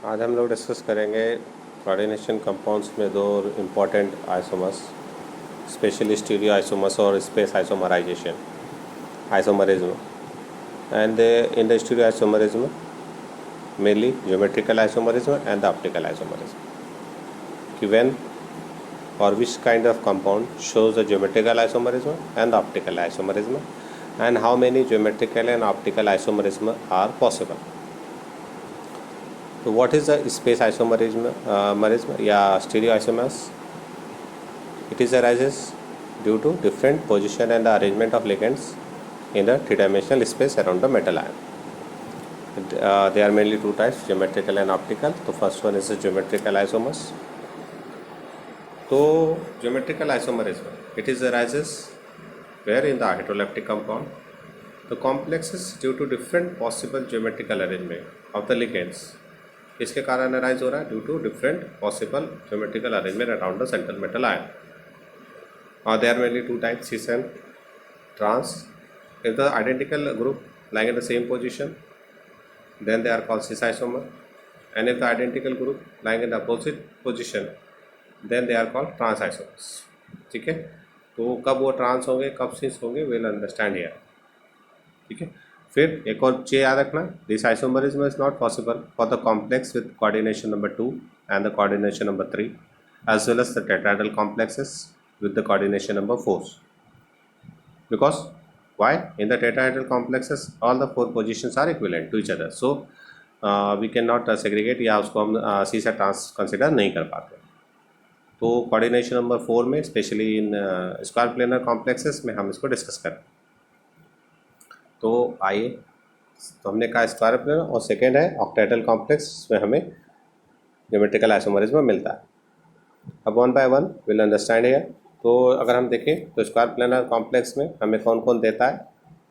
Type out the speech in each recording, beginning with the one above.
आज हम लोग डिस्कस करेंगे कोऑर्डिनेशन कंपाउंड्स में दो important isomers, specially stereo isomers और space isomerization isomerism. And in the stereo isomerism mainly geometrical isomerism and the optical isomerism. कि when or which kind of compound shows the geometrical isomerism and the optical isomerism, and how many geometrical and optical isomerism are possible. So what is the space isomerism या stereo isomers? It is arises due to different position and the arrangement of ligands in the three-dimensional space around the metal ion. They are mainly two types, geometrical and optical. So first one is the geometrical isomers. So geometrical isomerism, it is arises where in the hydroleptic compound the complexes due to different possible geometrical arrangement of the ligands. इसके कारण arise हो रहा है due to different possible geometrical arrangement around the central metal ion. और there mainly two types, cis and trans. If the identical group lying in the same position, then they are called cis isomer, and if the identical group lying in the opposite position, then they are called trans isomers. ठीक है, तो कब वो trans होंगे कब सिस होंगे will understand here. ठीक है, फिर एक और चीज याद रखना, this isomerism is not possible for the complex with coordination number 2 and the coordination number 3 as well as the tetrahedral complexes with the coordination number 4. Because why? In the tetrahedral complexes all the four positions are equivalent to each other, so we cannot segregate या उसको हम सी से trans consider नहीं कर पाते. तो coordination number 4 में specially in square planar complexes में हम इसको डिस्कस करें. तो आइए, तो हमने कहा स्क्वायर प्लेनर, और सेकेंड है ऑक्टेहेड्रल कॉम्प्लेक्स में हमें ज्योमेट्रिकल आइसोमरिज्म मिलता है. अब one by one will understand here. तो अगर हम देखें तो स्क्वायर प्लेनर कॉम्प्लेक्स में हमें कौन कौन देता है,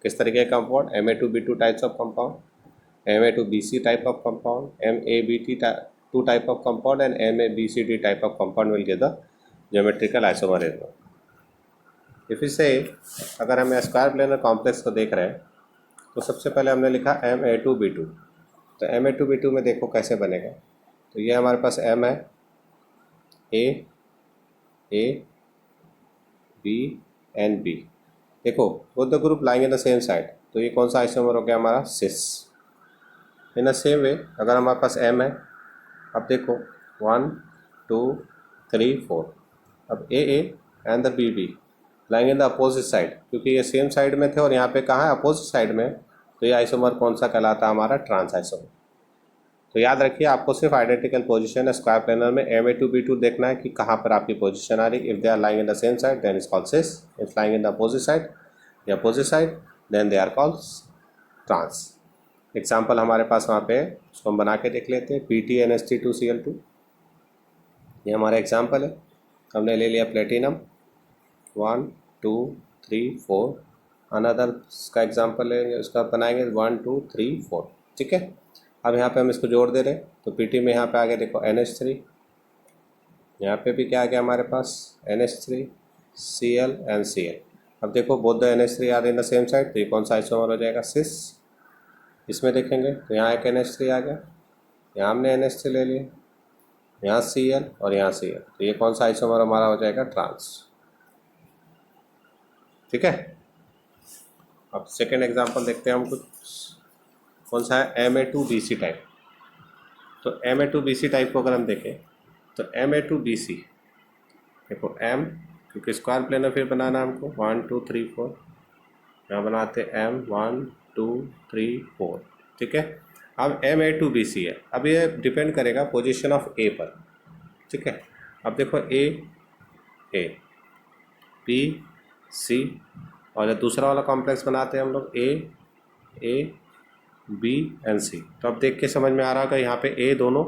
किस तरीके का compound, Ma2B2 types of compound, Ma2BC type of compound, Ma2B2 type of compound and Ma2BCD type of compound will give the geometrical isomerism. If इसे अगर हम स्क्वायर प्लेनर कॉम्प्लेक्स को देख रहे हैं तो सबसे पहले हमने लिखा Ma2B2. तो Ma2B2 में देखो कैसे बनेगा. तो ये हमारे पास M है, A B एंड B. देखो both the group lying in the same side, तो ये कौन सा आइसोमर हो गया हमारा, सिस. इन द सेम वे अगर हमारे पास M है, अब देखो 1 2 3 4, अब A and the B lying in the opposite side, क्योंकि ये सेम साइड में थे और यहाँ पे कहाँ है, अपोजिट साइड में, तो ये आइसोमर कौन सा कहलाता है हमारा, ट्रांस आइसोमर. तो याद रखिए आपको सिर्फ आइडेंटिकल पोजीशन स्क्वायर प्लेनर में Ma2B2 देखना है कि कहाँ पर आपकी पोजीशन आ रही. If they are lying in the same side then is called cis, if lying in the opposite side then they are called trans. Example हमारे पास वहाँ पे उसको हम बना के देख लेते हैं. PtNH3 2Cl2, ये हमारा एग्जाम्पल है. हमने ले लिया प्लेटिनम 1 2 3 4. अनदर का एग्जाम्पल लेंगे, उसका बनाएंगे 1 2 3 4. ठीक है, अब यहाँ पे हम इसको जोड़ दे रहे हैं. तो Pt में यहाँ पे आ गया देखो NH3, यहाँ पे भी क्या आ गया हमारे पास NH3 Cl एंड Cl. अब देखो both the NH3 are in the same side, तो ये कौन सा आइसोमर हो जाएगा, सिस. इसमें देखेंगे तो यहाँ एक NH3 आ गया, यहाँ हमने NH3 ले लिया, यहाँ Cl और यहाँ Cl, तो ये कौन सा आइसोमर हमारा हो जाएगा, ट्रांस. ठीक है, अब सेकेंड एग्जाम्पल देखते हैं हम कुछ, कौन सा है, Ma2BC टाइप. तो Ma2BC टाइप को अगर हम देखें तो Ma2BC देखो M, क्योंकि स्क्वायर प्लेनर फिर बनाना हमको 1 2 3 4, यहाँ बनाते M 1 2 3 4. ठीक है, अब Ma2BC है. अब ये डिपेंड करेगा पोजीशन ऑफ A पर. ठीक है, अब देखो A B C, और दूसरा वाला कॉम्प्लेक्स बनाते हैं हम लोग A B एंड C. तो अब देख के समझ में आ रहा होगा यहाँ पे A दोनों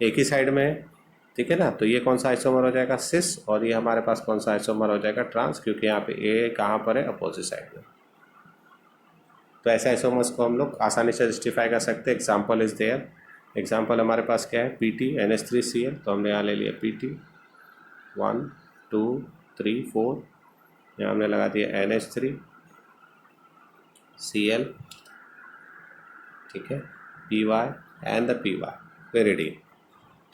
एक ही साइड में है. ठीक है ना, तो ये कौन सा आइसोमर हो जाएगा, सिस, और ये हमारे पास कौन सा आइसोमर हो जाएगा, ट्रांस, क्योंकि यहाँ पे A कहाँ पर है, अपोजिट साइड में. तो ऐसे आइसोमर्स को हम लोग आसानी से जस्टिफाई कर सकते हैं. Example is there. एग्जाम्पल हमारे पास क्या है, PtNH3Cl, तो हमने यहाँ ले लिया PT 1 2 3 4, यहाँ हमने लगा दिया NH3 Cl. ठीक है, Py and the Py. pyridine।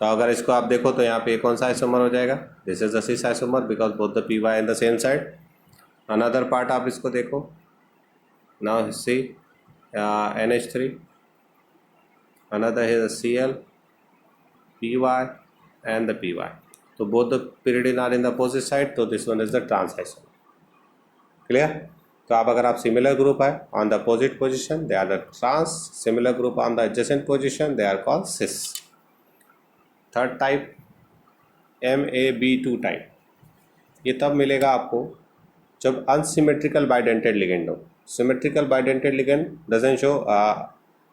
तो अगर इसको आप देखो तो यहाँ पे कौन सा आइसोमर हो जाएगा, this is the cis isomer because both the P Y in the same side. Another part आप इसको देखो, नाउ सी NH3, अनदर है Cl, Py and the Py। तो both the pyridine are in the opposite side, तो this one is the trans isomer। Clear? तो आप अगर आप सिमिलर ग्रुप है on the opposite position they are the trans, similar group on the adjacent position they are called cis. Third type MAB2 type, ये तब मिलेगा आपको जब अनसिमेट्रिकल बाइडेंटेड लिगेंड हो। Symmetrical bidentate ligand doesn't show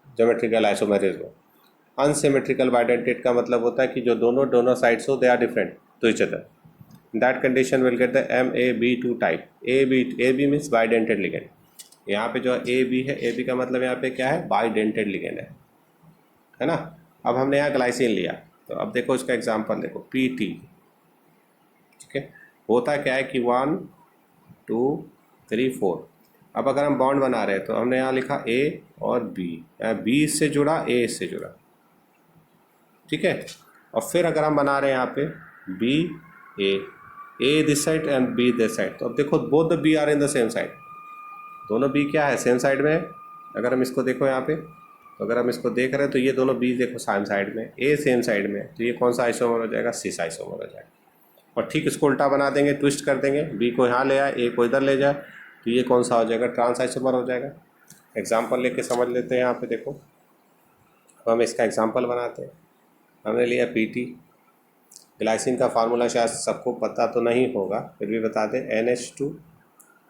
geometrical isomerism. Unsymmetrical bidentate का मतलब होता है कि जो दोनों साइड्स हो they are different to each other, that condition will get the MAB2 type। AB means bidentate ligand। यहाँ पे जो AB है, AB का मतलब यहाँ पे क्या है, बाइडेंटेड लिगेंड है ना। अब हमने यहाँ ग्लाइसिन लिया, तो अब देखो इसका एग्जांपल देखो PT, ठीक है। होता क्या है कि 1 2 3 4। अब अगर हम बॉन्ड बना रहे हैं तो हमने यहाँ लिखा A और B, B इससे जुड़ा, A इससे जुड़ा, ठीक है। और फिर अगर हम बना रहे हैं यहाँ पे A this side and B this side, तो अब देखो both the B are in the same side, दोनों B क्या है, सेम साइड में है। अगर हम इसको देखो यहाँ पे, तो अगर हम इसको देख रहे हैं तो ये दोनों B देखो सेम साइड में, A सेम साइड में, तो ये कौन सा आइसोमर हो जाएगा, सिस आइसोमर हो जाएगा। और ठीक इसको उल्टा बना देंगे, ट्विस्ट कर देंगे, B को यहाँ ले आए, A को इधर ले जाए, तो ये कौन सा हो जाएगा, ट्रांस आइसोमर हो जाएगा। एग्जाम्पल लेके समझ लेते हैं। यहाँ पे देखो, तो हम इसका एग्जाम्पल बनाते हैं। हमने लिया PT, ग्लाइसिन का फार्मूला शायद सबको पता तो नहीं होगा, फिर भी बता दें, NH2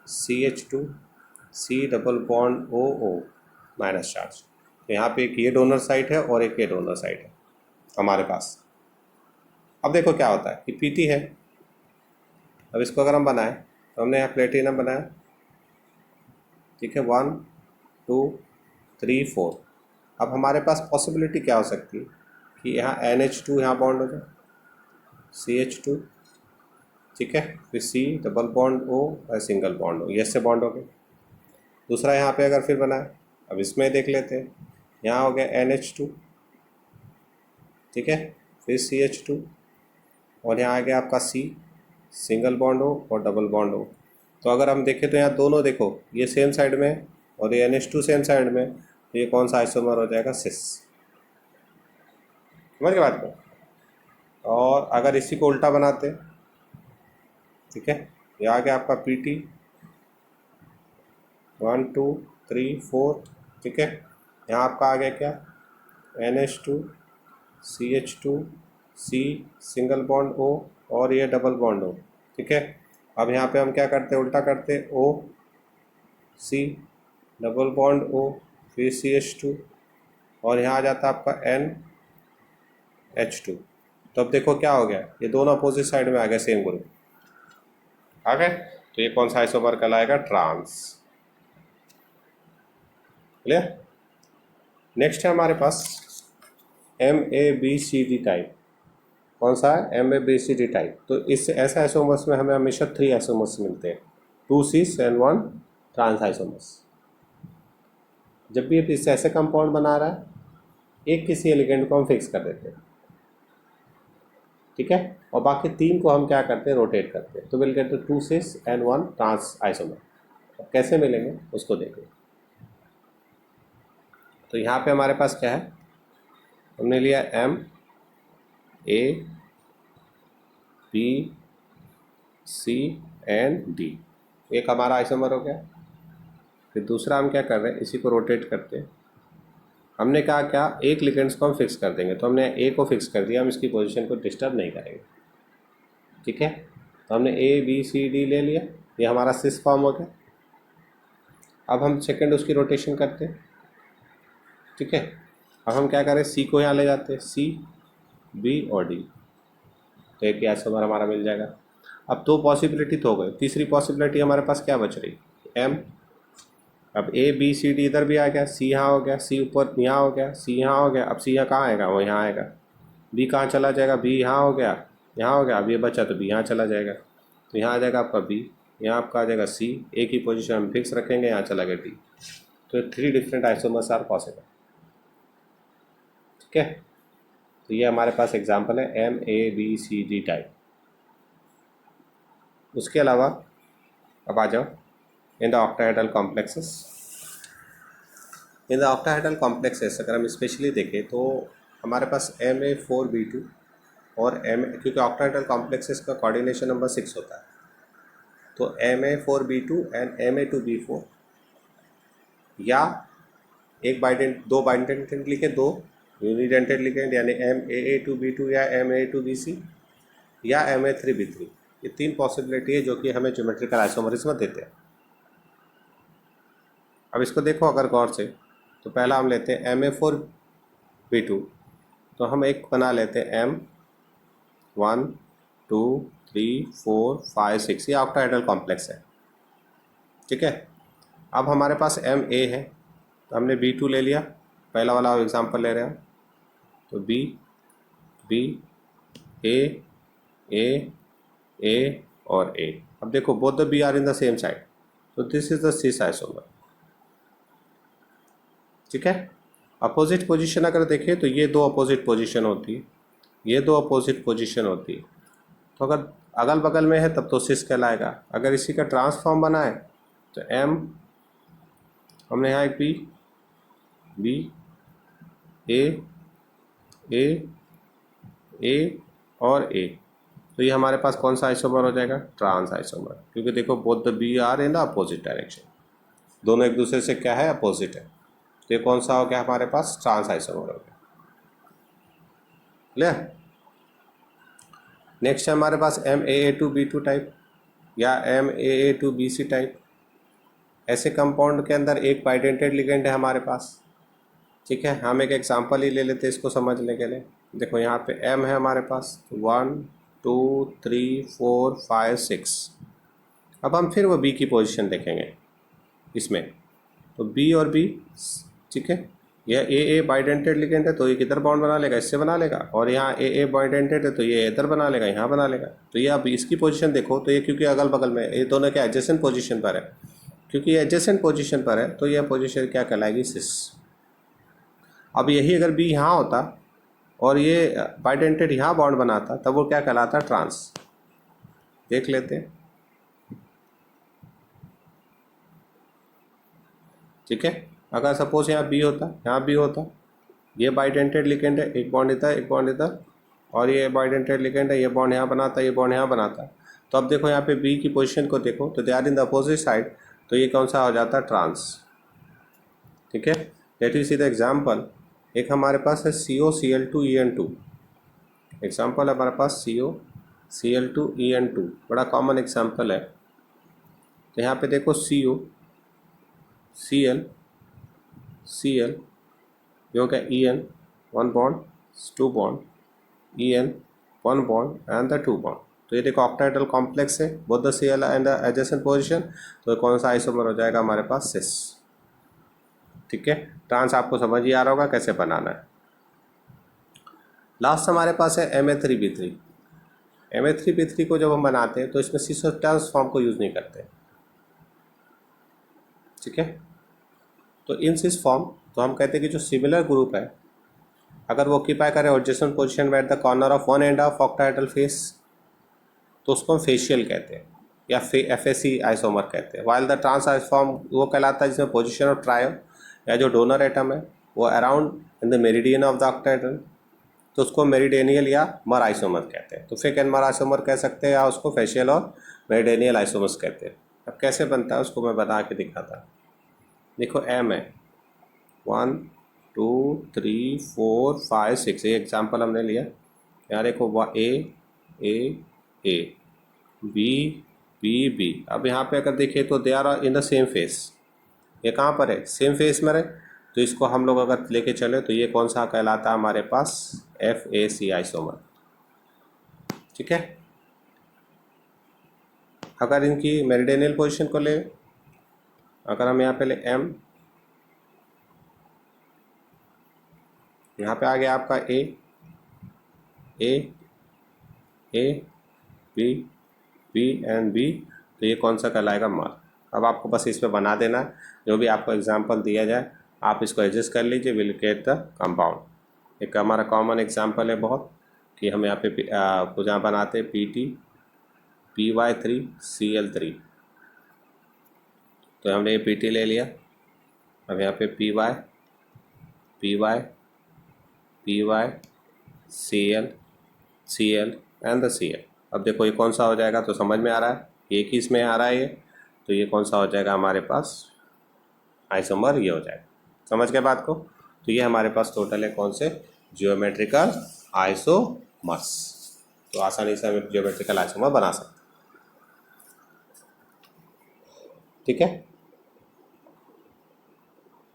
CH2 C double bond OO minus charge. तो यहाँ पे एक ये डोनर साइड है और एक ये डोनर साइड है हमारे पास। अब देखो क्या होता है कि PT है, अब इसको अगर हम बनाएं तो हमने यहाँ प्लेटिनम बनाया, ठीक है, 1 2 3 4। अब हमारे पास पॉसिबिलिटी क्या हो सकती है कि यहाँ NH2 यहाँ बॉन्ड हो जाए, CH2, ठीक है, फिर C डबल बॉन्ड O और सिंगल बॉन्ड O, ये से बॉन्ड हो गए। दूसरा यहाँ पे अगर फिर बनाए, अब इसमें देख लेते हैं, यहाँ हो गया NH2, ठीक है, फिर CH2, और यहाँ आ गया आपका C, सिंगल बॉन्ड O और डबल बॉन्ड O। तो अगर हम देखें तो यहाँ दोनों देखो, ये सेम साइड में और ये NH2 सेम साइड में, तो ये कौन सा आइसोमर हो जाएगा, सिस। समझ गए बात को। और अगर इसी को उल्टा बनाते, ठीक है, ये आ गया आपका PT 1 2 3 4, ठीक है। यहाँ आपका आ गया क्या, NH2 CH2 C single bond O और ये डबल बॉन्ड O, ठीक है। अब यहाँ पे हम क्या करते हैं, उल्टा करते, O C double bond O फिर CH2 और यहाँ आ जाता है आपका NH2। तो अब देखो क्या हो गया, ये दोनों अपोजिट साइड में आ गए, सेम ग्रुप आ गए, तो ये कौन सा आइसोमर कहलाएगा, ट्रांस। क्लियर? नेक्स्ट है हमारे पास MABCD टाइप। कौन सा है, MABCD टाइप। तो इससे ऐसे आइसोमर्स में हमें हमेशा 3 आइसोमर्स मिलते हैं, 2 सिस एंड 1 ट्रांस आइसोमर्स। जब भी इससे ऐसे कंपाउंड बना रहा है, एक किसी एलिगेंट को हम फिक्स कर देते हैं, ठीक है, और बाकी 3 को हम क्या करते हैं, रोटेट करते हैं, तो will get 2 cis and 1 trans isomer. कैसे मिलेंगे उसको देखें। तो यहाँ पे हमारे पास क्या है, हमने लिया M A B C and D, एक हमारा आइसोमर हो गया। फिर दूसरा हम क्या कर रहे हैं, इसी को रोटेट करते हैं। हमने कहा क्या, एक लिगेंड्स को हम फिक्स कर देंगे, तो हमने A को फिक्स कर दिया, हम इसकी पोजीशन को डिस्टर्ब नहीं करेंगे, ठीक है। तो हमने A B C D ले लिया, ये हमारा सिस फॉर्म हो गया। अब हम सेकंड उसकी रोटेशन करते हैं, ठीक है। अब हम क्या करें, C को यहाँ ले जाते हैं, C B और D, तो एक आइसोमर हमारा मिल जाएगा। अब 2 पॉसिबिलिटी तो हो गई, तीसरी पॉसिबिलिटी हमारे पास क्या बच रही, M। अब A B C D इधर भी आ गया, C यहाँ हो गया, C ऊपर यहाँ हो गया, C यहाँ हो गया। अब C यहाँ कहाँ आएगा, वो यहाँ आएगा। B कहाँ चला जाएगा, B यहाँ हो गया, यहाँ हो गया। अब ये बचा तो B यहाँ चला जाएगा, तो यहाँ आ जाएगा आपका B, यहाँ आपका आ जाएगा C, एक ही पोजीशन हम फिक्स रखेंगे, यहाँ चला गया D। तो 3 डिफरेंट आइसोमर्स आर पॉसिबल, ठीक है। तो ये हमारे पास एग्जांपल है MABCD टाइप। उसके अलावा अब आ जाओ in the octahedral complexes. In the octahedral complexes अगर हम स्पेशली देखें तो हमारे पास Ma4B2 और क्योंकि ऑक्टाहेड्रल कॉम्प्लेक्सेस का कोऑर्डिनेशन नंबर 6 होता है, तो Ma4B2 एंड Ma2B4 या दो बाइडेंटेड लिखे, दो यूनिडेंटेड लिखे, यानी MAA2B2 या MAA2BC या MA3B3। ये तीन पॉसिबिलिटी है जो कि हमें ज्योमेट्रिकल आइसोमरिज्म देते हैं। अब इसको देखो अगर गौर से, तो पहला हम लेते हैं Ma4B2, तो हम एक बना लेते हैं M1 2 3 4 5 6, ये ऑक्टाहेड्रल कॉम्प्लेक्स है। ठीक है, अब हमारे पास MA है, तो हमने B2 ले लिया, पहला वाला एग्जांपल ले रहे हैं, तो B B A A A और A। अब देखो both the B are in the same side, तो this is the cis isomer. ठीक है, अपोजिट पोजीशन अगर देखें तो ये दो अपोजिट पोजीशन होती है, ये दो अपोजिट पोजीशन होती है, तो अगर अगल बगल में है तब तो सिस कहलाएगा। अगर इसी का ट्रांसफॉर्म बनाए तो M, हमने यहाँ एक B A A A और A, तो ये हमारे पास कौन सा आइसोमर हो जाएगा? ट्रांस आइसोमर, क्योंकि देखो both the B are in the opposite direction, दोनों एक दूसरे से क्या है? अपोजिट है। तो ये कौन सा हो गया हमारे पास? ट्रांस आइसोमर हो गया। क्लियर? नेक्स्ट है हमारे पास MAA2B2 टाइप या MAA2BC टाइप। ऐसे कंपाउंड के अंदर एक बाइडेंटेड लिगेंड है हमारे पास। ठीक है, हम एक एग्जांपल ही ले लेते हैं इसको समझने के लिए। देखो यहाँ पे M है हमारे पास 1 2 3 4 5 6। अब हम फिर वो B की पोजीशन देखेंगे इसमें, तो B और B, ठीक है, यह AA बाइडेंटेड लिगेंड है, तो ये किधर बॉन्ड बना लेगा? इससे बना लेगा। और यहाँ AA बाइडेंटेड है, तो ये इधर बना लेगा, यहाँ बना लेगा। तो ये अब इसकी पोजीशन देखो, तो ये क्योंकि अगल बगल में, ये दोनों के एडजेसेंट पोजीशन पर है, क्योंकि ये एडजेसेंट पोजीशन पर है तो यह पोजीशन क्या कहलाएगी? सिस। अब यही अगर B यहाँ होता और ये बाइडेंटेड यहाँ बॉन्ड बनाता, तब वो क्या कहलाता? ट्रांस। देख लेते हैं। ठीक है, अगर सपोज यहाँ B होता, यहाँ B होता, ये बाइडेंटेड लिगेंड है, एक बॉन्ड इधर एक बॉन्ड इधर, और ये बाइडेंटेड लिगेंड है, ये बॉन्ड यहाँ बनाता, ये बॉन्ड यहाँ बनाता, तो अब देखो यहाँ पे B की पोजीशन को देखो, तो दे are in the opposite side, तो ये कौन सा हो जाता? ट्रांस। ठीक है, let you see the example. एक हमारे पास है COCl2En2, एग्जाम्पल है हमारे पास COCl2En2, बड़ा कॉमन एग्जाम्पल है। तो यहाँ पे देखो CO Cl Cl जो क्या En 1 bond 2 bond, En 1 bond and the 2 bond. तो ये देखो ऑक्टाहेड्रल कॉम्प्लेक्स है, both the Cl and the adjacent position, तो कौन सा आइसोमर हो जाएगा हमारे पास? सिस। ठीक है, ट्रांस आपको समझ ही आ रहा होगा कैसे बनाना है। लास्ट हमारे पास है Ma3B3। Ma3B3 को जब हम बनाते हैं तो इसमें सिस और ट्रांस फॉर्म को यूज़ नहीं करते। ठीक है, तो इन सिस फॉर्म, तो हम कहते हैं कि जो सिमिलर ग्रुप है अगर वो ऑक्यूपाई करे adjacent position at the corner of one end of octahedral face, तो उसको हम फेशियल कहते हैं या FAC आइसोमर कहते हैं। वाइल द ट्रांस आइसोफॉर्म वो कहलाता है जिसमें पोजीशन ऑफ ट्रायो या जो डोनर एटम है वो around in the meridian of the octahedral, तो उसको मेरिडेनियल या मर आइसोमर कहते हैं। तो फिक एंड मर आइसोमर कह सकते हैं या उसको फेशियल और मेरिडेनियल आइसोमर्स कहते हैं। अब कैसे बनता है उसको मैं बता के दिखाता। देखो M है 1 2 3 4 5 6, ये एग्जाम्पल हमने लिया। यहाँ देखो A B। अब यहाँ पे अगर देखिए तो दे are in the same face, ये कहाँ पर है? सेम फेस में रहे, तो इसको हम लोग अगर लेके चले तो ये कौन सा कहलाता है हमारे पास? FAC isomer. ठीक है, अगर इनकी मेरिडियनल पोजीशन को ले, अगर हम यहाँ पे ले M, यहाँ पे आ गया आपका A B एंड B, तो ये कौन सा कहलाएगा? मर। अब आपको बस इस पे बना देना, जो भी आपको एग्जांपल दिया जाए आप इसको एडजस्ट कर लीजिए, विल गेट द कंपाउंड। एक हमारा कॉमन एग्जांपल है बहुत कि हम यहाँ पे कुछ यहाँ बनाते हैं PY3Cl3, तो हमने ये PT ले लिया। अब यहाँ पे PY Cl and the Cl। अब देखो ये कौन सा हो जाएगा, तो समझ में आ रहा है, एक ही इसमें आ रहा है ये, तो ये कौन सा हो जाएगा हमारे पास आइसोमर, ये हो जाएगा। समझ गए बात को? तो ये हमारे पास टोटल है कौन से, जियोमेट्रिकल आइसोमर्स। तो आसानी से हम जियोमेट्रिकल आइसोमर बना सकते हैं। ठीक है,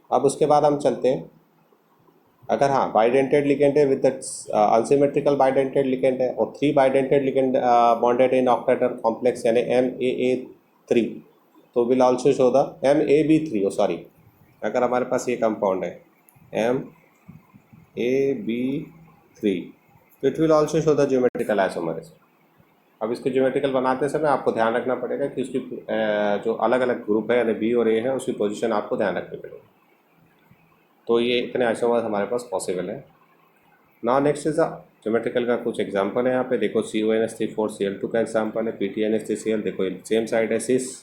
अब उसके बाद हम चलते हैं, अगर हाँ बाइडेंटेड लिगेंड है विद अनसिमेट्रिकल बाइडेंटेड लिगेंड है और 3 bidentate ligand bonded in octahedral complex यानी MAA3, तो will also show the MAB3, sorry, अगर हमारे पास ये कंपाउंड है MAB3, तो it will also show the geometrical isomer. अब इसको ज्योमेट्रिकल बनाते समय आपको ध्यान रखना पड़ेगा कि उसकी जो अलग अलग ग्रुप है यानी B और A है, उसकी पोजीशन आपको ध्यान रखनी पड़ेगी। तो ये इतने आइसोमर्स हमारे पास पॉसिबल है। नाउ नेक्स्ट इज ज्योमेट्रिकल का कुछ एग्जांपल है यहाँ पे देखो, CONH3 4Cl2 का एग्जांपल है, PTNH3Cl, देखो सेम साइड है cis,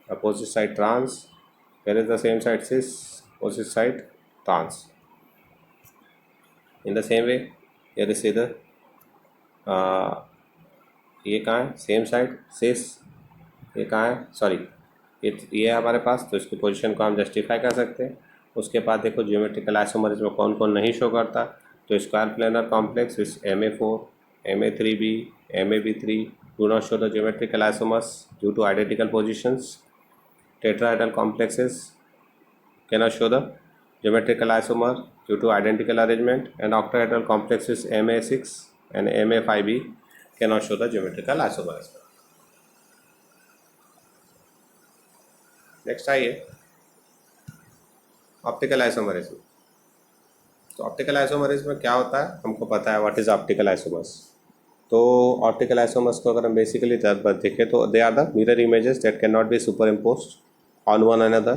opposite side trans, where is the same side cis, opposite side trans. In the same way here is इधर ये कहाँ है, सेम साइड सिस, ये कहाँ है, सॉरी ये है हमारे पास, तो इसकी पोजीशन को हम जस्टिफाई कर सकते हैं। उसके बाद देखो ज्योमेट्रिकल आइसोमर्स में कौन कौन नहीं शो करता, तो square planar complex with MA4, MA3B, MAB3 do not show the geometrical isomers due two identical positions. Tetrahedral complexes cannot show the geometrical isomer due to identical arrangement, and octahedral complexes MA6 and MA5B cannot show the geometrical isomer as well. Next आइए optical isomerism. तो optical isomerism में क्या होता है, हमको पता है what is optical isomers. तो ऑप्टिकल आइसोमर्स को अगर हम बेसिकली देखें तो दे are the mirror images that can not be superimposed on one another,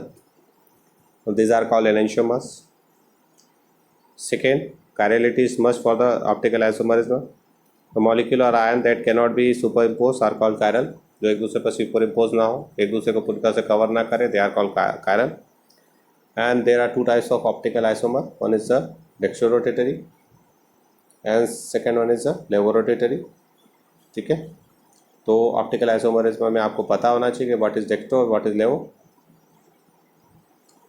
these are called enantiomers. Second, chirality is must for the optical isomerism. The molecular ion that cannot be superimposed are called chiral, जो एक दूसरे पर superimpose ना हो, एक दूसरे को पूरी तरह से कवर ना करे, they are called chiral. And there are two types of optical isomer. One is the dextrorotatory and second one is the levorotatory. ठीक है, तो ऑप्टिकल आइसोमरिज्म में आपको पता होना चाहिए कि व्हाट इज डेक्स्ट्रो और व्हाट इज लेवो।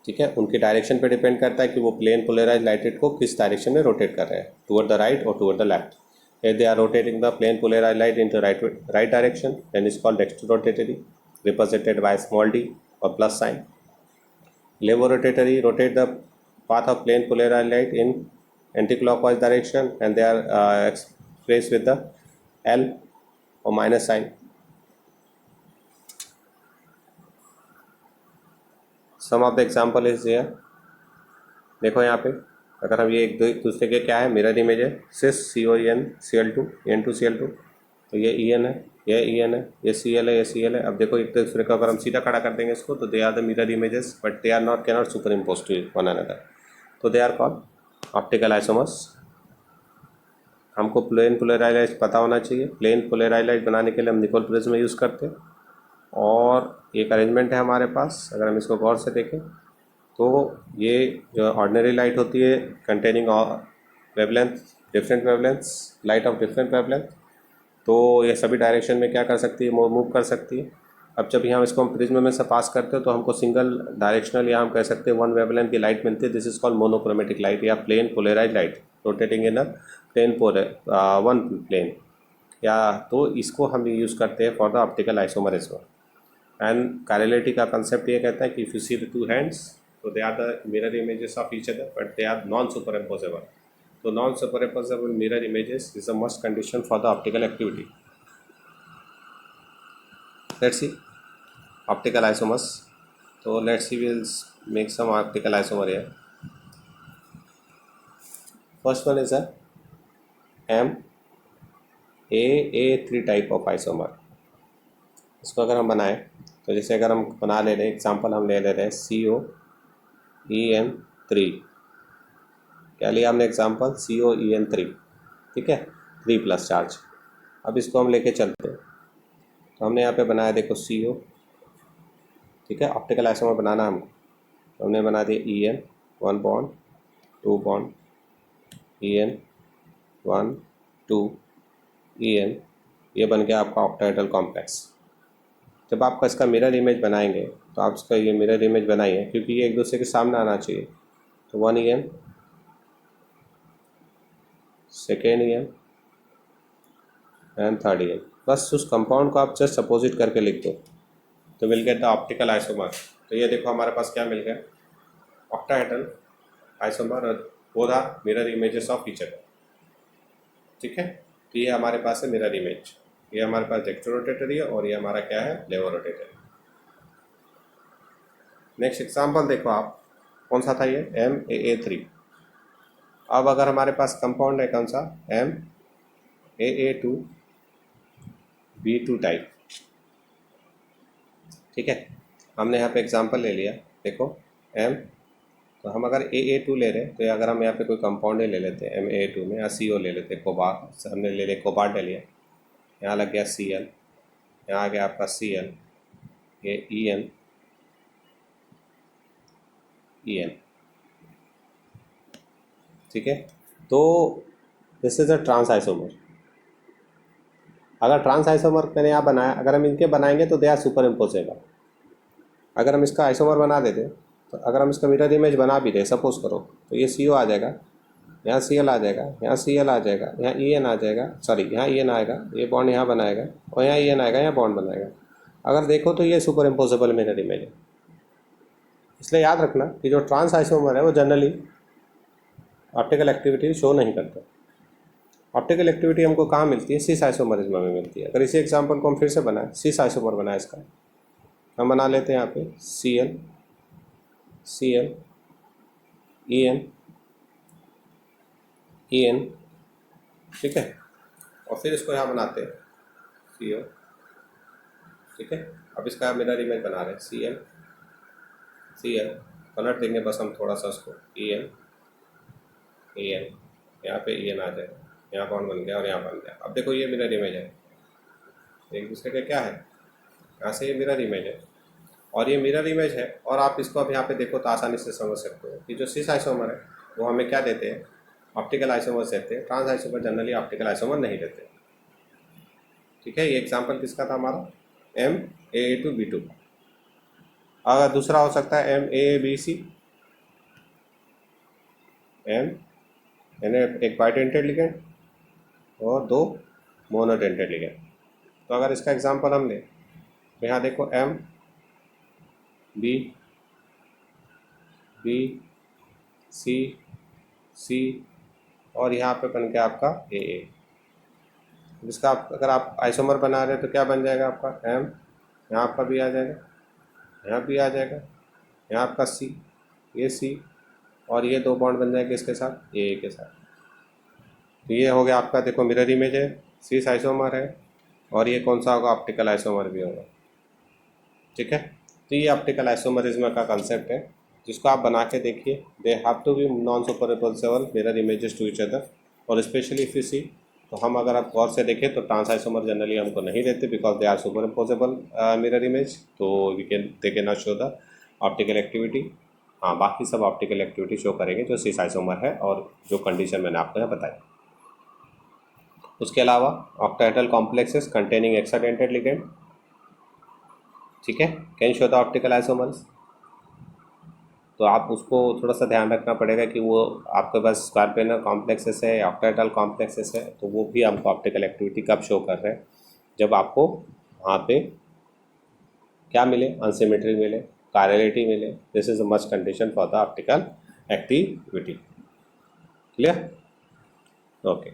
ठीक है, उनकी डायरेक्शन पे डिपेंड करता है कि वो प्लेन पोलराइज लाइटेड को किस डायरेक्शन में रोटेट कर रहे हैं, टुवर्ड द राइट और toward the left. If they are rotating the plane polarise light into right direction then is called dextrorotatory, represented by small d और plus sign. Levorotatory rotate the path of plane polarized light in anti-clockwise direction and they are expressed with the L or minus sign. Some of the example is here. देखो यहाँ पे अगर हम ये एक दूसरे के क्या है, मिरर इमेज है, सिस CON Cl2 N2 Cl2, तो ये EN है, ये EN है, ये Cl है, ये Cl है। अब देखो एक दूसरे को अगर हम सीधा खड़ा कर देंगे इसको, तो दे are the mirror images but they are not cannot superimpose to one another, तो दे आर कॉल्ड ऑप्टिकल आइसोमर्स। हमको प्लेन पोलराइज्ड लाइट पता होना चाहिए। प्लेन पोलराइज्ड लाइट बनाने के लिए हम निकोल प्रिज्म यूज़ करते हैं, और एक अरेंजमेंट है हमारे पास। अगर हम इसको गौर से देखें तो ये जो ऑर्डिनरी लाइट होती है containing wavelength, different wavelengths, light of different wavelength, तो ये सभी डायरेक्शन में क्या कर सकती है, मूव कर सकती है। अब जब यहाँ इसको हम प्रिज्म में से पास करते हैं तो हमको सिंगल डायरेक्शनल या हम कह सकते हैं वन वेवलेंथ की लाइट मिलती है। This is called monochromatic light या plane polarised light rotating in a plane one plane, या तो इसको हम यूज़ करते हैं for the optical isomerism. And chirality का कंसेप्ट ये कहता है कि if you see the two hands तो दे are the mirror images of each other but they are non superimposable. तो non superimposable mirror images is a must condition for the optical activity. Let's see optical isomers. तो let's see will make some optical isomer here. First one is a MAA3 type of isomer. इसको अगर हम बनाएं तो जैसे अगर हम बना ले रहे हैं, एग्जाम्पल हम ले रहे हैं COEN3, क्या लिया हमने एग्जाम्पल, COEN3, ठीक है, 3+ चार्ज। अब इसको हम लेके चलते हैं। तो हमने यहाँ पे बनाया देखो CO, ठीक है, ऑप्टिकल आइसोमर बनाना हमको, तो हमने बना दिया EN 1 bond 2 bond, EN 1 2 EN, ये बन गया आपका ऑक्टाहेड्रल कॉम्प्लेक्स। जब आपका इसका मिरर इमेज बनाएंगे तो आप इसका ये मिरर इमेज बनाइए, क्योंकि ये एक दूसरे के सामने आना चाहिए। तो 1 EN, second EN and third EN, बस उस कंपाउंड को आप जस्ट अपोजिट करके लिख दो तो will get the optical isomer. तो ये देखो हमारे पास क्या मिल गया, ऑक्टाहेड्रल आइसोमर और both are mirror images of each other, ठीक है। तो ये हमारे पास है मिरर इमेज, ये हमारे पास डेक्स्ट्रो रोटेटरी है और ये हमारा क्या है, लेवो रोटेटरी। नेक्स्ट एग्जांपल देखो आप, कौन सा था ये, MAA3। अब अगर हमारे पास कंपाउंड है कौन सा, MAA2B2 टाइप, ठीक है। हमने यहाँ पे एग्जांपल ले लिया, देखो M, तो हम अगर AA2 ले रहे हैं तो अगर हम यहाँ पे कोई कंपाउंड ले लेते हैं MAA2 में, या CO ले लेते हैं, कोबाल्ट हमने ले लिया, कोबाल्ट ले लिया, यहाँ लग गया Cl, यहाँ आ गया आपका Cl, ये EN, ठीक है। तो this is a trans isomer. अगर ट्रांस आइसोमर मैंने यहाँ बनाया, अगर हम इनके बनाएंगे तो दे आर सुपर इम्पोजेबल। अगर हम इसका आइसोमर बना देते, तो अगर हम इसका मिरर इमेज बना भी दे, सपोज करो, तो ये CO आ जाएगा, यहाँ Cl आ जाएगा, यहाँ Cl आ जाएगा, यहाँ EN आ जाएगा, सॉरी यहाँ EN आएगा, ये बॉन्ड यहाँ बनाएगा, और यहाँ EN आएगा, यहाँ बॉन्ड बनाएगा। अगर देखो तो ये सुपर इम्पोजेबल मिरर इमेज है। इसलिए याद रखना कि जो ट्रांस आइसोमर है वो जनरली ऑप्टिकल एक्टिविटी शो नहीं करता। ऑप्टिकल एक्टिविटी हमको कहाँ मिलती है, सिस आइसोमरिज्म में मिलती है। अगर इसी एग्जांपल को हम फिर से बनाएं, सिस आइसोमर बनाए इसका, हम बना लेते हैं यहाँ पे Cl EN, ठीक है, और फिर इसको यहाँ बनाते हैं CO, ठीक है। अब इसका मिरर इमेज बना रहे हैं Cl, पलट देंगे बस हम थोड़ा सा उसको, EN, यहाँ पे EN आ जाएगा, यहाँ बॉन्ड बन गया और यहाँ बन गया। अब देखो ये मिरर इमेज है, एक दूसरे के क्या है, यहाँ से ये मिरर इमेज है और ये मिरर इमेज है, और आप इसको अब यहाँ पे देखो तो आसानी से समझ सकते हो कि जो सिस आइसोमर है वो हमें क्या देते हैं, ऑप्टिकल आइसोमर देते हैं। Trans isomer generally optical isomer नहीं देते, ठीक है। ये एग्जांपल किसका था हमारा, MAA2B2। अगर दूसरा हो सकता है MAABC, यानी एक बाइडेंटेड लिगेंड और 2 मोनोडेंटेड लिगेंड। तो अगर इसका एग्जांपल हम लें तो यहाँ देखो MBC और यहाँ पे बन गया आपका AA। जिसका अगर आप आइसोमर बना रहे हैं तो क्या बन जाएगा आपका M, यहाँ आपका भी आ जाएगा, यहाँ भी आ जाएगा, यहाँ आपका C, ये C, और ये 2 बॉन्ड बन जाएंगे इसके साथ, AA के साथ। तो ये हो गया आपका, देखो मिरर इमेज है, सिस आइसोमर है, और ये कौन सा होगा, ऑप्टिकल आइसोमर भी होगा, ठीक है। तो ये ऑप्टिकल आइसोमरिज्म का कंसेप्ट है, जिसको आप बना के देखिए। They have to be non superimposable mirror images to each other, और स्पेशली इफ यू सी, तो हम अगर आप गौर से देखें तो ट्रांस आइसोमर जनरली हमको नहीं देते because they are superimposable mirror image, तो they can not show the optical activity. हाँ, बाकी सब ऑप्टिकल एक्टिविटी शो करेंगे जो सिस आइसोमर है और जो कंडीशन मैंने आपको यहाँ बताई। उसके अलावा octahedral complexes containing hexadentate ligand, ठीक है, can show the optical isomers. तो आप उसको थोड़ा सा ध्यान रखना पड़ेगा कि वो आपके पास स्क्वायर कॉम्प्लेक्सेस है, ऑक्टाहेड्रल कॉम्प्लेक्सेस है, तो वो भी हमको ऑप्टिकल एक्टिविटी कब शो कर रहे हैं, जब आपको वहाँ पे क्या मिले, अनसिमेट्री मिले, कायरलिटी मिले। This is a must condition for the optical activity. Clear? Okay.